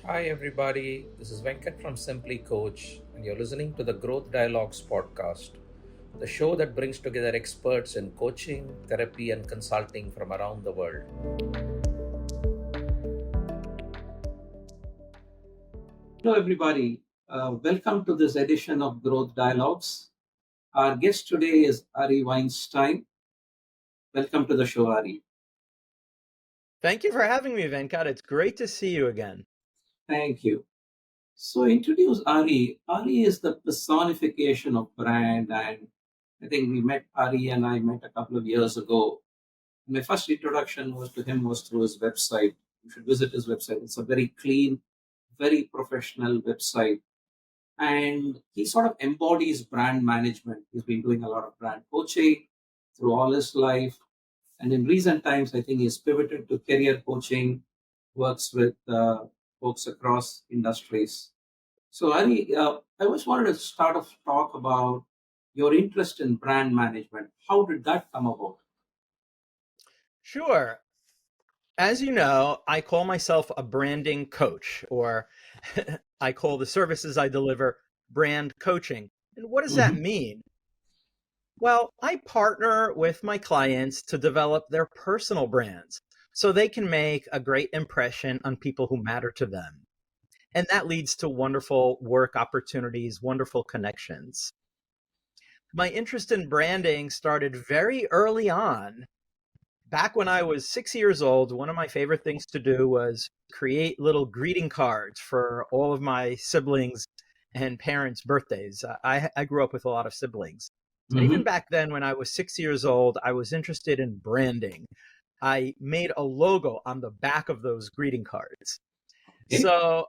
Hi, everybody. This is Venkat from Simply Coach, and you're listening to the Growth Dialogues podcast, the show that brings together experts in coaching, therapy, and consulting from around the world. Hello, everybody. Welcome to this edition of Growth Dialogues. Our guest today is Ari Weinstein. Welcome to the show, Ari. Thank you for having me, Venkat. It's great to see you again. Thank you. So, introduce Ari. Ari is the personification of brand, and I think we met Ari and I met a couple of years ago. My first introduction was to him was through his website. You should visit his website. It's a very clean, very professional website, and he sort of embodies brand management. He's been doing a lot of brand coaching through all his life. And in recent times, I think he's pivoted to career coaching, works with folks across industries. So, Ari, I just wanted to start off talk about your interest in brand management. How did that come about? Sure. As you know, I call myself a branding coach, or I call the services I deliver brand coaching. And what does that Hmm. mean? Well, I partner with my clients to develop their personal brands so they can make a great impression on people who matter to them. And that leads to wonderful work opportunities, wonderful connections. My interest in branding started very early on. Back when I was 6 years old, one of my favorite things to do was create little greeting cards for all of my siblings and parents' birthdays. I grew up with a lot of siblings. And even Hmm. back then, when I was 6 years old, I was interested in branding. I made a logo on the back of those greeting cards. Okay. So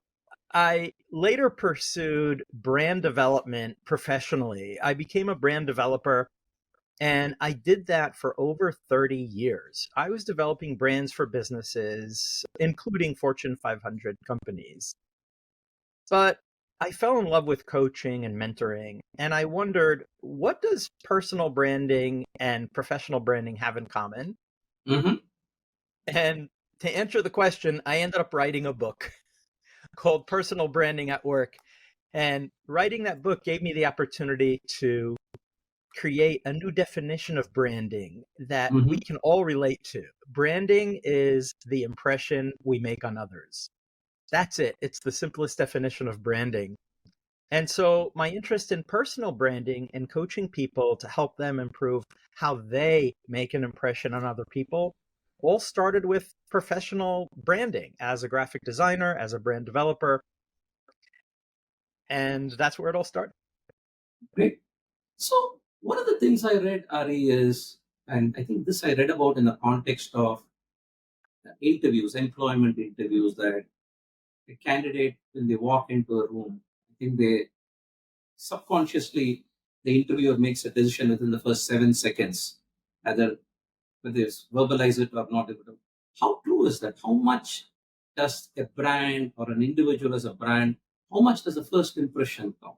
I later pursued brand development professionally. I became a brand developer and I did that for over 30 years. I was developing brands for businesses, including Fortune 500 companies. But I fell in love with coaching and mentoring, and I wondered, what does personal branding and professional branding have in common? Hmm. And to answer the question, I ended up writing a book called Personal Branding at Work. And writing that book gave me the opportunity to create a new definition of branding that we Hmm. can all relate to. Branding is the impression we make on others. That's it. It's the simplest definition of branding. And so, my interest in personal branding and coaching people to help them improve how they make an impression on other people all started with professional branding as a graphic designer, as a brand developer. And that's where it all started. Great. So, one of the things I read, Ari, is, and I think this I read about in the context of interviews, employment interviews, that a candidate, when they walk into a room, I think they subconsciously, the interviewer makes a decision within the first 7 seconds, either whether it's verbalize it or not. How true is that? How much does a brand or an individual as a brand, how much does the first impression count?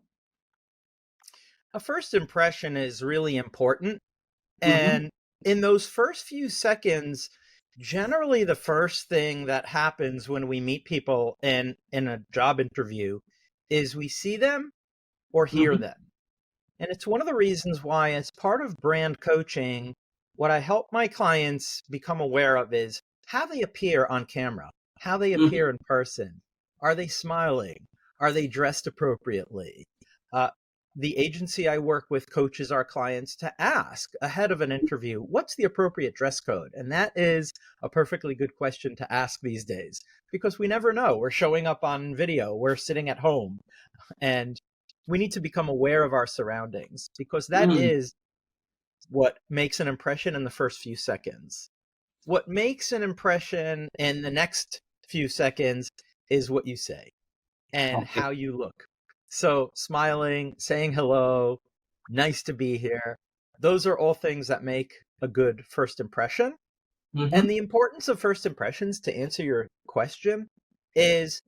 A first impression is really important. Mm-hmm. And in those first few seconds, generally the first thing that happens when we meet people in a job interview is we see them or hear Mm-hmm. them. And it's one of the reasons why, as part of brand coaching, what I help my clients become aware of is how they appear on camera, how they Mm-hmm. appear in person. Are they smiling? Are they dressed appropriately? Uh, the agency I work with coaches our clients to ask ahead of an interview, what's the appropriate dress code? And that is a perfectly good question to ask these days because we never know. We're showing up on video, we're sitting at home, and we need to become aware of our surroundings because that Mm-hmm. is what makes an impression in the first few seconds. What makes an impression in the next few seconds is what you say and Okay. how you look. So, smiling, saying hello, nice to be here, those are all things that make a good first impression. Mm-hmm. And the importance of first impressions, to answer your question, is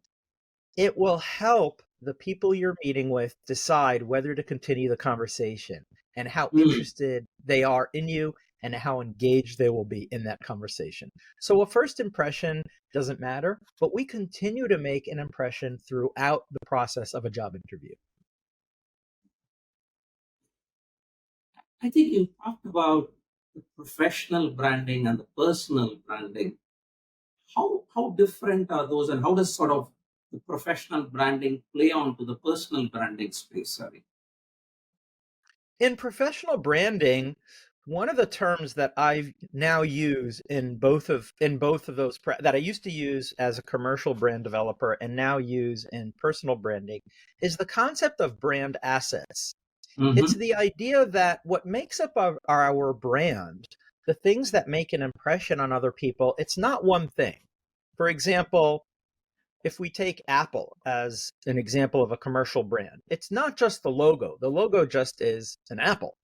it will help the people you're meeting with decide whether to continue the conversation and how Mm-hmm. interested they are in you and how engaged they will be in that conversation. So a first impression doesn't matter, but we continue to make an impression throughout the process of a job interview. I think you talked about the professional branding and the personal branding. How different are those, and how does sort of the professional branding play on to the personal branding space? Sorry. In professional branding, one of the terms that I now use in both of those that I used to use as a commercial brand developer and now use in personal branding is the concept of brand assets. It's Mm-hmm. the idea that what makes up our brand, the things that make an impression on other people, it's not one thing. For example, if we take Apple as an example of a commercial brand, it's not just the logo. The logo just is an apple.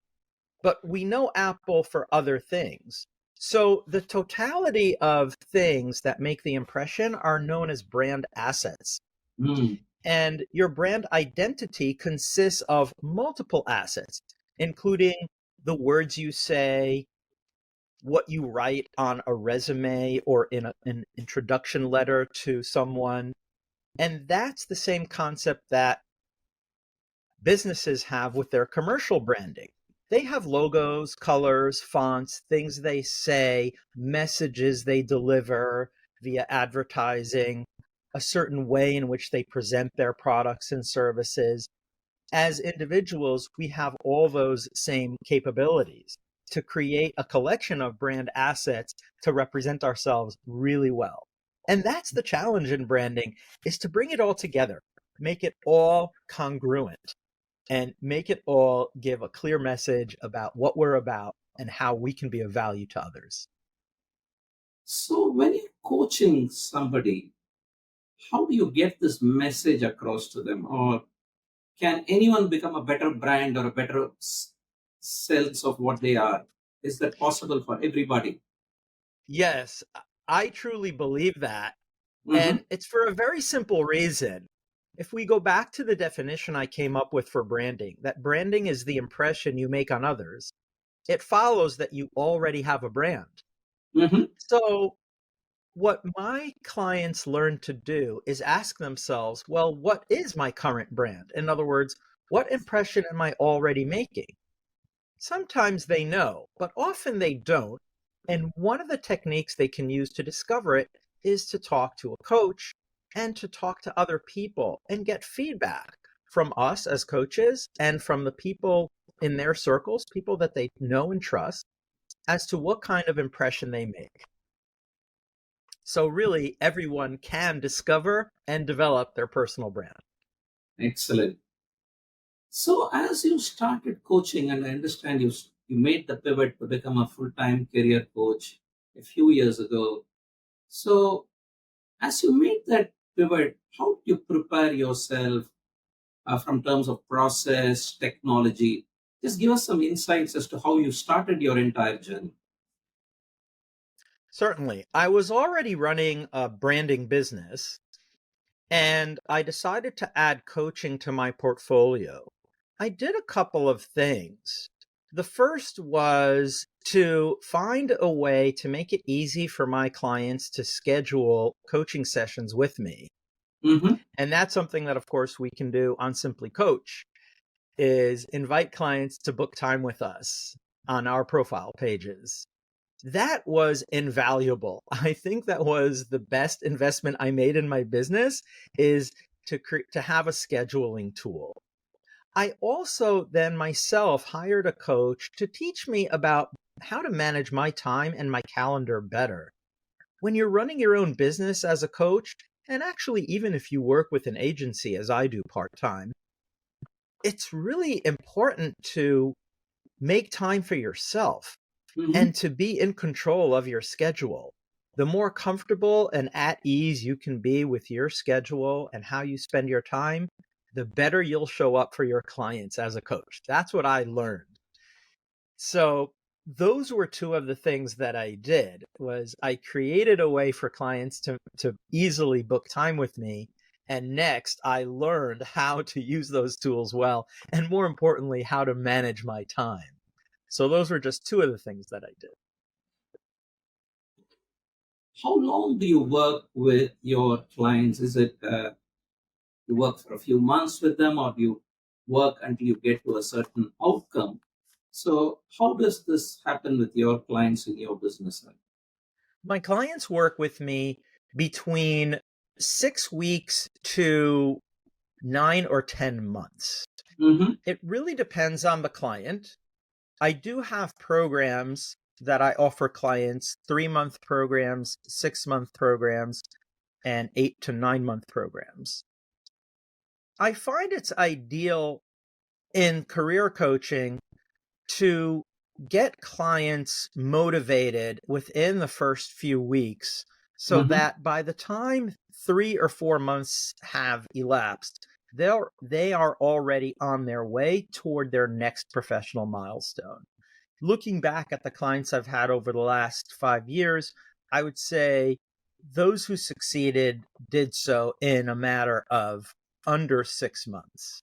But we know Apple for other things. So the totality of things that make the impression are known as brand assets. Mm. And your brand identity consists of multiple assets, including the words you say, what you write on a resume or in an introduction letter to someone. And that's the same concept that businesses have with their commercial branding. They have logos, colors, fonts, things they say, messages they deliver via advertising, a certain way in which they present their products and services. As individuals, we have all those same capabilities to create a collection of brand assets to represent ourselves really well. And that's the challenge in branding, is to bring it all together, make it all congruent, and make it all give a clear message about what we're about and how we can be of value to others. So when you're coaching somebody, how do you get this message across to them? Or can anyone become a better brand or a better sense of what they are? Is that possible for everybody? Yes, I truly believe that. Mm-hmm. And it's for a very simple reason. If we go back to the definition I came up with for branding, that branding is the impression you make on others, it follows that you already have a brand. Mm-hmm. So what my clients learn to do is ask themselves, well, what is my current brand? In other words, what impression am I already making? Sometimes they know, but often they don't. And one of the techniques they can use to discover it is to talk to a coach and to talk to other people and get feedback from us as coaches and from the people in their circles, people that they know and trust, as to what kind of impression they make. So really, everyone can discover and develop their personal brand. Excellent. So as you started coaching, and I understand you made the pivot to become a full-time career coach a few years ago. So as you made that pivot, how do you prepare yourself from terms of process, technology? Just give us some insights as to how you started your entire journey. Certainly. I was already running a branding business, and I decided to add coaching to my portfolio. I did a couple of things. The first was to find a way to make it easy for my clients to schedule coaching sessions with me. Mm-hmm. And that's something that, of course, we can do on Simply Coach, is invite clients to book time with us on our profile pages. That was invaluable. I think that was the best investment I made in my business, is to have a scheduling tool. I also then myself hired a coach to teach me about how to manage my time and my calendar better. When you're running your own business as a coach, and actually even if you work with an agency as I do part-time, it's really important to make time for yourself Mm-hmm. and to be in control of your schedule. The more comfortable and at ease you can be with your schedule and how you spend your time, the better you'll show up for your clients as a coach. That's what I learned. So those were two of the things that I did. Was I created a way for clients to easily book time with me. And next, I learned how to use those tools well, and more importantly, how to manage my time. So those were just two of the things that I did. How long do you work with your clients? Is it you work for a few months with them, or do you work until you get to a certain outcome? So, how does this happen with your clients in your business? My clients work with me between 6 weeks to 9 or 10 months. Mm-hmm. It really depends on the client. I do have programs that I offer clients, 3-month programs, 6-month programs, and 8 to 9 month programs. I find it's ideal in career coaching to get clients motivated within the first few weeks so Mm-hmm. that by the time 3 or 4 months have elapsed, they are already on their way toward their next professional milestone. Looking back at the clients I've had over the last 5 years, I would say those who succeeded did so in a matter of under 6 months.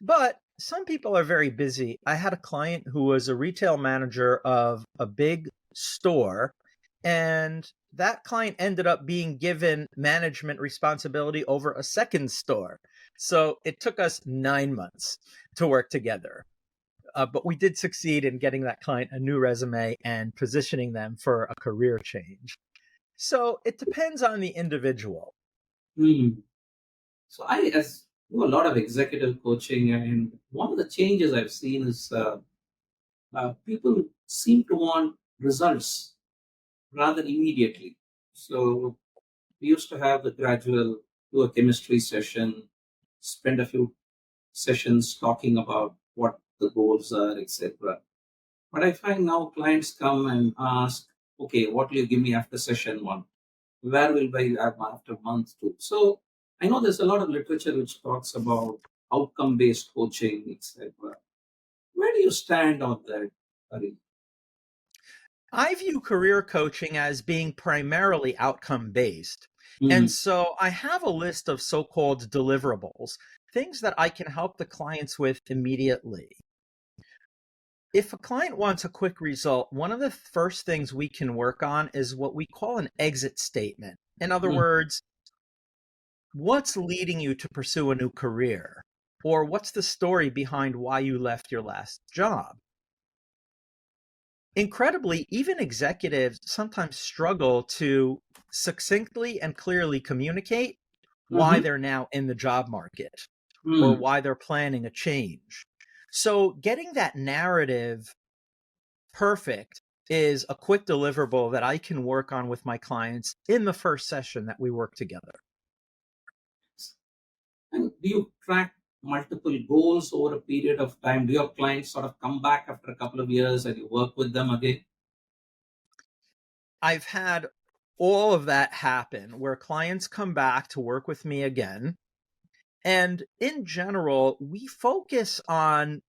But some people are very busy. I had a client who was a retail manager of a big store, and that client ended up being given management responsibility over a second store. So it took us 9 months to work together. But we did succeed in getting that client a new resume and positioning them for a career change. So it depends on the individual. Mm. So, I do a lot of executive coaching, and one of the changes I've seen is people seem to want results rather immediately. So, we used to have the gradual, do a chemistry session, spend a few sessions talking about what the goals are, etc. But I find now clients come and ask, okay, what will you give me after session one? Where will I have after month two? So I know there's a lot of literature which talks about outcome based coaching, etc. Where do you stand on that, Ari? I view career coaching as being primarily outcome based. And Mm, so I have a list of so called deliverables, things that I can help the clients with immediately. If a client wants a quick result, one of the first things we can work on is what we call an exit statement. In other mm, words, what's leading you to pursue a new career? Or what's the story behind why you left your last job? Incredibly, even executives sometimes struggle to succinctly and clearly communicate why mhm, they're now in the job market or mm. why they're planning a change. So getting that narrative perfect is a quick deliverable that I can work on with my clients in the first session that we work together. And do you track multiple goals over a period of time? Do your clients sort of come back after a couple of years and you work with them again? I've had all of that happen where clients come back to work with me again. And in general, we focus on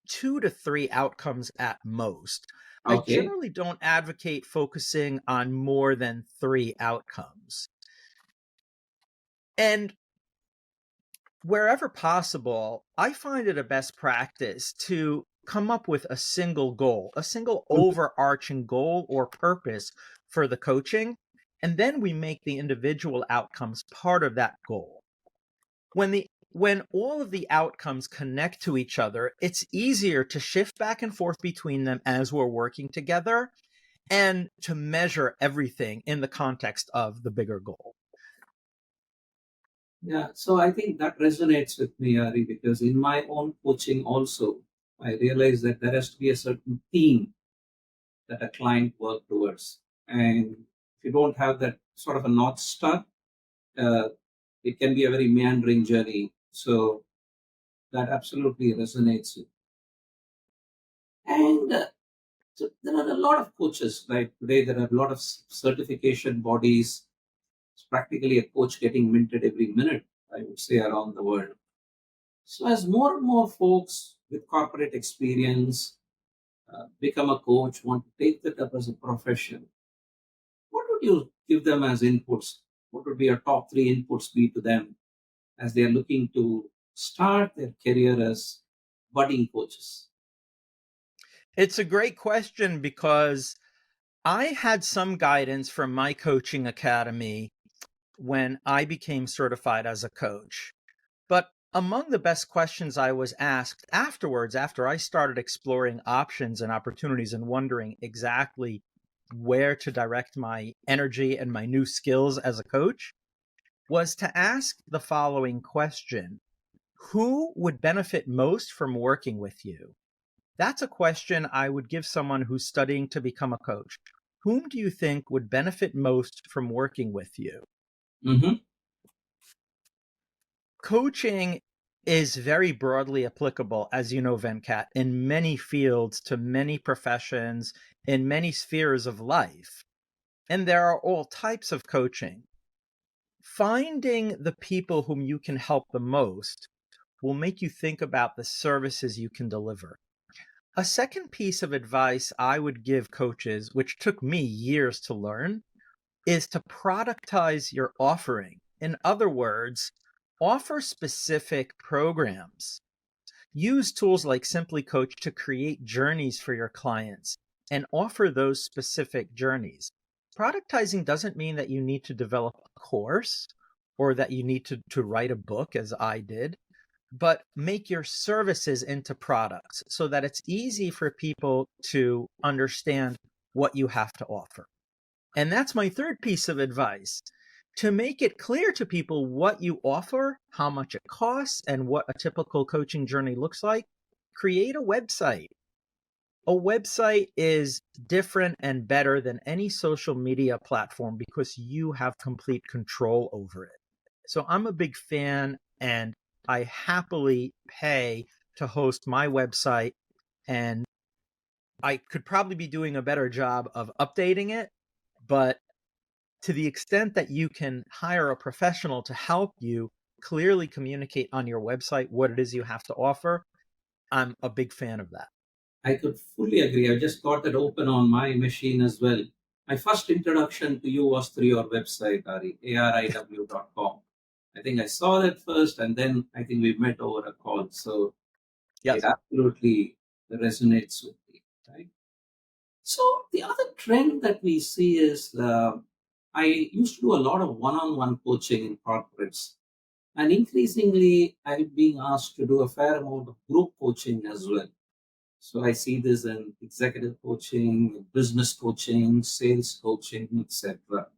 2 to 3 outcomes at most. I Okay. generally don't advocate focusing on more than 3 outcomes. And wherever possible, I find it a best practice to come up with a single goal, a single Mhm. overarching goal or purpose for the coaching. And then we make the individual outcomes part of that goal. When all of the outcomes connect to each other, it's easier to shift back and forth between them as we're working together and to measure everything in the context of the bigger goal. Yeah, so I think that resonates with me, Ari, because in my own coaching also, I realize that there has to be a certain theme that a client work towards. And if you don't have that sort of a North Star, uh, it can be a very meandering journey. So that absolutely resonates. And so there are a lot of coaches, right? Today, there are a lot of certification bodies. It's practically a coach getting minted every minute, I would say, around the world. So as more and more folks with corporate experience become a coach, want to take that up as a profession, what would you give them as inputs? What would be your top three inputs be to them as they are looking to start their career as budding coaches? It's a great question because I had some guidance from my coaching academy when I became certified as a coach. But among the best questions I was asked afterwards, after I started exploring options and opportunities and wondering exactly where to direct my energy and my new skills as a coach, was to ask the following question: who would benefit most from working with you? That's a question I would give someone who's studying to become a coach. Whom do you think would benefit most from working with you? Mm-hmm. Coaching is very broadly applicable, as you know, Venkat, in many fields, to many professions, in many spheres of life. And there are all types of coaching. Finding the people whom you can help the most will make you think about the services you can deliver. A second piece of advice I would give coaches, which took me years to learn, is to productize your offering. In other words, offer specific programs. Use tools like Simply Coach to create journeys for your clients and offer those specific journeys. Productizing doesn't mean that you need to develop a course or that you need to write a book, as I did, but make your services into products so that it's easy for people to understand what you have to offer. And that's my third piece of advice: to make it clear to people what you offer, how much it costs, and what a typical coaching journey looks like. Create a website. A website is different and better than any social media platform because you have complete control over it. So I'm a big fan, and I happily pay to host my website, and I could probably be doing a better job of updating it, but to the extent that you can hire a professional to help you clearly communicate on your website what it is you have to offer, I'm a big fan of that. I could fully agree. I just got that open on my machine as well. My first introduction to you was through your website, Ari, ariw.com. I think I saw that first, and then I think we met over a call. So it Yes. absolutely resonates with me, right? So the other trend that we see is I used to do a lot of one-on-one coaching in corporates, and increasingly I'm being asked to do a fair amount of group coaching as well. So I see this in executive coaching, business coaching, sales coaching, etc.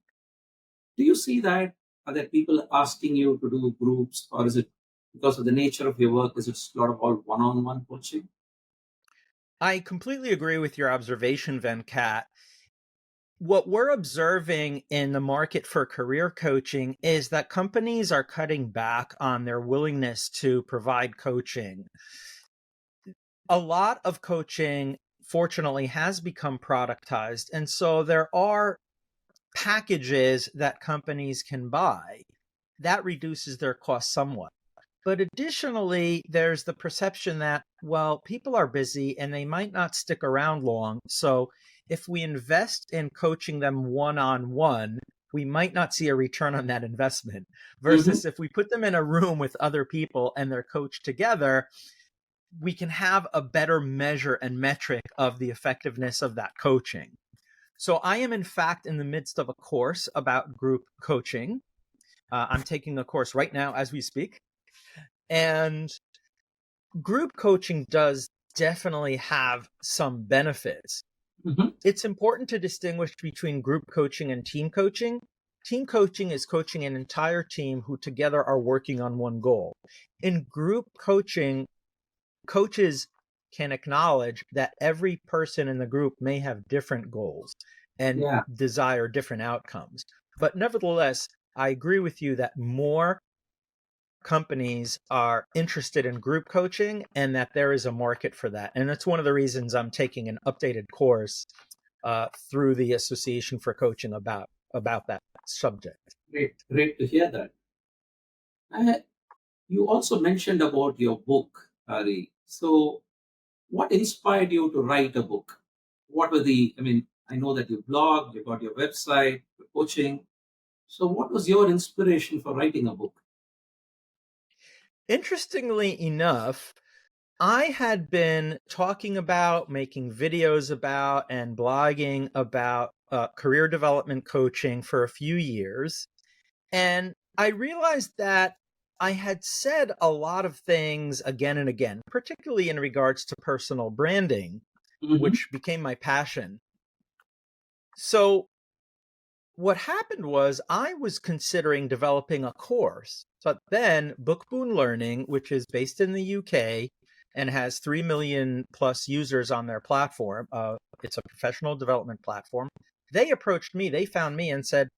Do you see that? Are there people asking you to do groups, or is it because of the nature of your work? Is it a lot of all one-on-one coaching? I completely agree with your observation, Venkat. What we're observing in the market for career coaching is that companies are cutting back on their willingness to provide coaching. A lot of coaching, fortunately, has become productized. And so there are packages that companies can buy. That reduces their cost somewhat. But additionally, there's the perception that, well, people are busy and they might not stick around long. So if we invest in coaching them one-on-one, we might not see a return on that investment. Mm-hmm. Versus if we put them in a room with other people and they're coached together, we can have a better measure and metric of the effectiveness of that coaching. So I am, in fact, in the midst of a course about group coaching. I'm taking a course right now as we speak. And group coaching does definitely have some benefits. Mm-hmm. It's important to distinguish between group coaching and team coaching. Team coaching is coaching an entire team who together are working on one goal. In group coaching, coaches can acknowledge that every person in the group may have different goals and Yeah. desire different outcomes. But nevertheless, I agree with you that more companies are interested in group coaching and that there is a market for that. And that's one of the reasons I'm taking an updated course through the Association for Coaching about that subject. Great to hear that. Uh, you also mentioned about your book, Ari. So what inspired you to write a book? What were I mean, I know that you blog, you got your website, your coaching. So what was your inspiration for writing a book? Interestingly enough, I had been talking about, making videos about, and blogging about career development coaching for a few years. And I realized that I had said a lot of things again and again, particularly in regards to personal branding, which became my passion. So what happened was I was considering developing a course, but then Bookboon Learning, which is based in the UK and has 3 million plus users on their platform, it's a professional development platform. They approached me, they found me and said,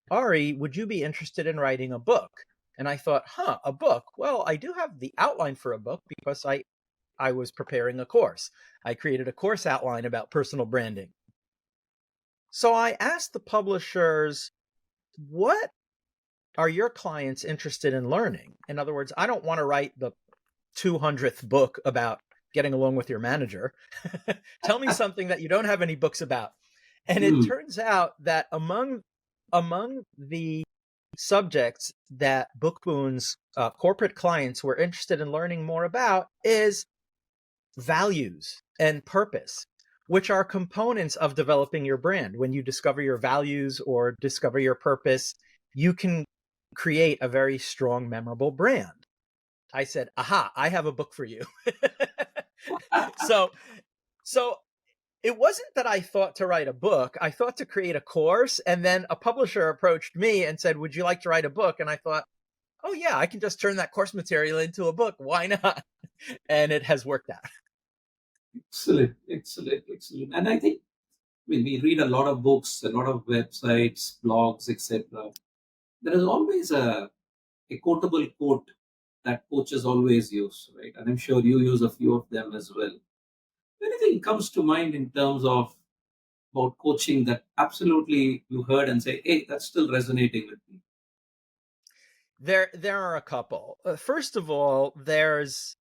Ari, would you be interested in writing a book? And I thought, a book? Well, I do have the outline for a book because I was preparing a course. I created a course outline about personal branding. So I asked the publishers, what are your clients interested in learning? In other words, I don't want to write the 200th book about getting along with your manager. Tell me something that you don't have any books about. And it turns out that among the subjects that Bookboon's corporate clients were interested in learning more about is values and purpose, which are components of developing your brand. When you discover your values or discover your purpose, you can create a very strong, memorable brand. I said, aha, I have a book for you. So it wasn't that I thought to write a book. I thought to create a course. And then a publisher approached me and said, would you like to write a book? And I thought, oh yeah, I can just turn that course material into a book. Why not? And it has worked out. Excellent. And I think when we read a lot of books, a lot of websites, blogs, etc., there is always a quotable quote that coaches always use, right? And I'm sure you use a few of them as well. Anything comes to mind in terms of about coaching that absolutely you heard and say, hey, that's still resonating with me? There are a couple. First of all, there's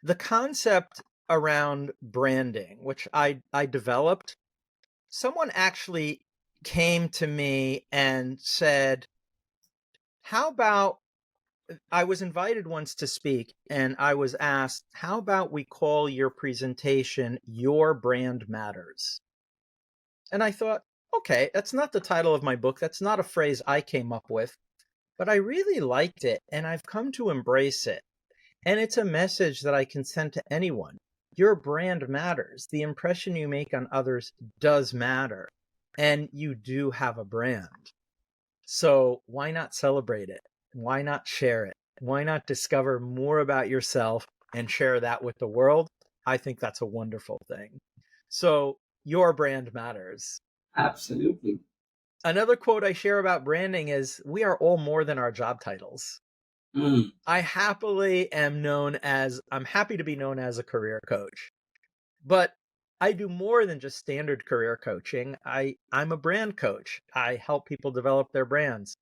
the concept around branding, which I developed. Someone actually came to me and said, how about, I was invited once to speak and I was asked, how about we call your presentation Your Brand Matters? And I thought, okay, that's not the title of my book. That's not a phrase I came up with, but I really liked it and I've come to embrace it. And it's a message that I can send to anyone. Your brand matters. The impression you make on others does matter. And you do have a brand. So why not celebrate it? Why not share it? Why not discover more about yourself and share that with the world? I think that's a wonderful thing. So your brand matters. Absolutely. Another quote I share about branding is, we are all more than our job titles. I'm happy to be known as a career coach, but I do more than just standard career coaching. I'm a brand coach. I help people develop their brands.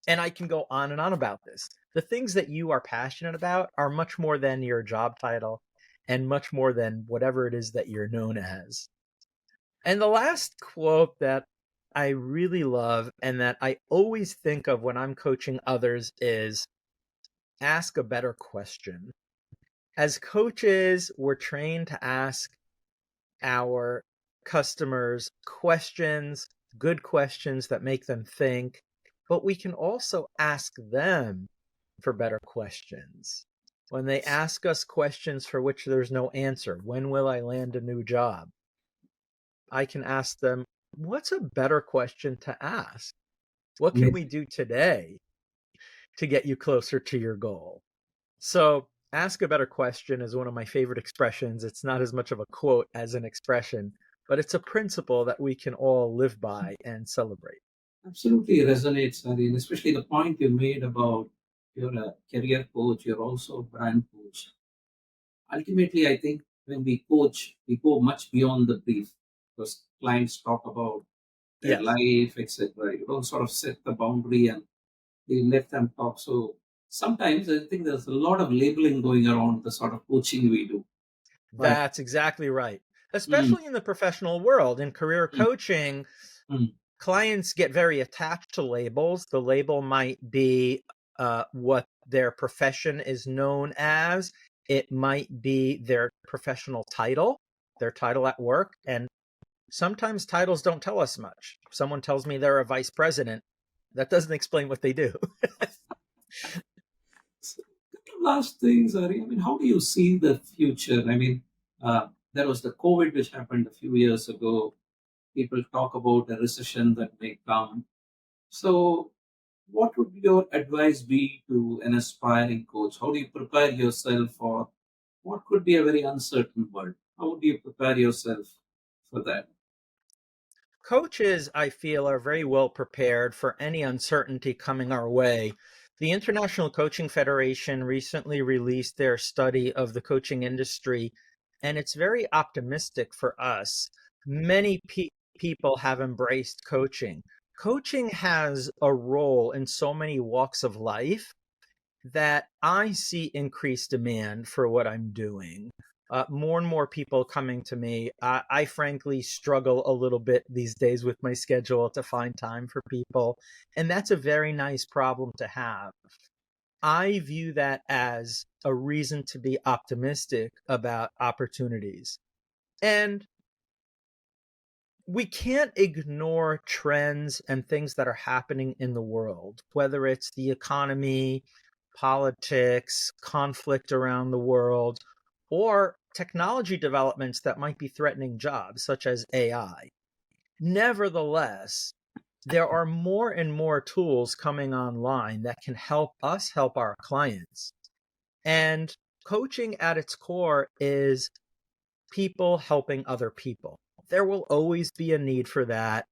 And I can go on and on about this. The things that you are passionate about are much more than your job title and much more than whatever it is that you're known as. And the last quote that I really love and that I always think of when I'm coaching others is, ask a better question. As coaches, we're trained to ask our customers questions, good questions that make them think, but we can also ask them for better questions. When they ask us questions for which there's no answer, when will I land a new job? I can ask them, what's a better question to ask? What can we do today to get you closer to your goal? So ask a better question is one of my favorite expressions. It's not as much of a quote as an expression, but it's a principle that we can all live by and celebrate. Absolutely resonates, Ari, and especially the point you made about you're a career coach, you're also a brand coach. Ultimately, I think when we coach, we go much beyond the brief because clients talk about their life, etc. You don't sort of set the boundary and they let them talk. So sometimes I think there's a lot of labeling going around the sort of coaching we do. That's exactly right. Especially in the professional world, in career coaching, clients get very attached to labels. The label might be what their profession is known as. It might be their professional title, their title at work. And sometimes titles don't tell us much. If someone tells me they're a vice president, that doesn't explain what they do. So, last things, Ari, I mean, how do you see the future? I mean, there was the COVID which happened a few years ago. People talk about a recession that may come. So, what would your advice be to an aspiring coach? How do you prepare yourself for what could be a very uncertain world? How do you prepare yourself for that? Coaches, I feel, are very well prepared for any uncertainty coming our way. The International Coaching Federation recently released their study of the coaching industry, and it's very optimistic for us. Many people have embraced coaching. Coaching has a role in so many walks of life that I see increased demand for what I'm doing. More and more people coming to me. I frankly struggle a little bit these days with my schedule to find time for people. And that's a very nice problem to have. I view that as a reason to be optimistic about opportunities. And we can't ignore trends and things that are happening in the world, whether it's the economy, politics, conflict around the world, or technology developments that might be threatening jobs, such as AI. Nevertheless, there are more and more tools coming online that can help us help our clients. And coaching at its core is people helping other people. There will always be a need for that.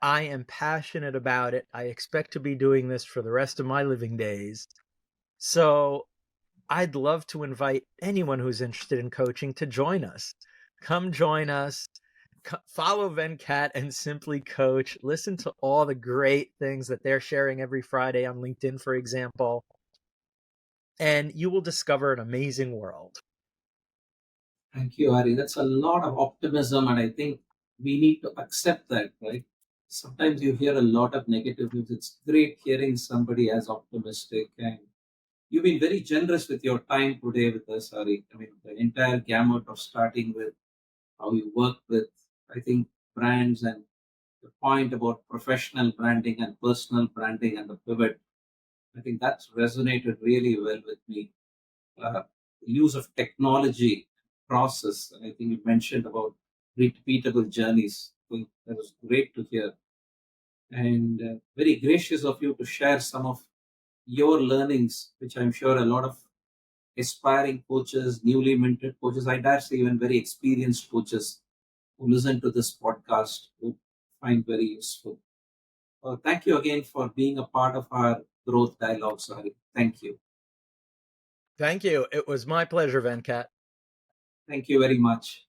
I am passionate about it. I expect to be doing this for the rest of my living days. So I'd love to invite anyone who's interested in coaching to join us. Come join us. Follow Venkat and Simply Coach. Listen to all the great things that they're sharing every Friday on LinkedIn, for example. And you will discover an amazing world. Thank you, Ari. That's a lot of optimism, and I think we need to accept that, right? Sometimes you hear a lot of negative news. It's great hearing somebody as optimistic, and you've been very generous with your time today with us, Ari. I mean, the entire gamut of starting with how you work with, I think, brands and the point about professional branding and personal branding and the pivot. I think that's resonated really well with me. Use of technology process. And I think you mentioned about repeatable journeys. I think that was great to hear. And very gracious of you to share some of your learnings, which I'm sure a lot of aspiring coaches, newly minted coaches, I dare say even very experienced coaches who listen to this podcast would find very useful. Thank you again for being a part of our growth dialogue, Sorry. Thank you. Thank you. It was my pleasure, Venkat. Thank you very much.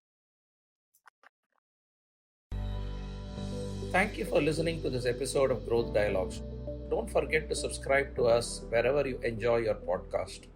Thank you for listening to this episode of Growth Dialogues. Don't forget to subscribe to us wherever you enjoy your podcast.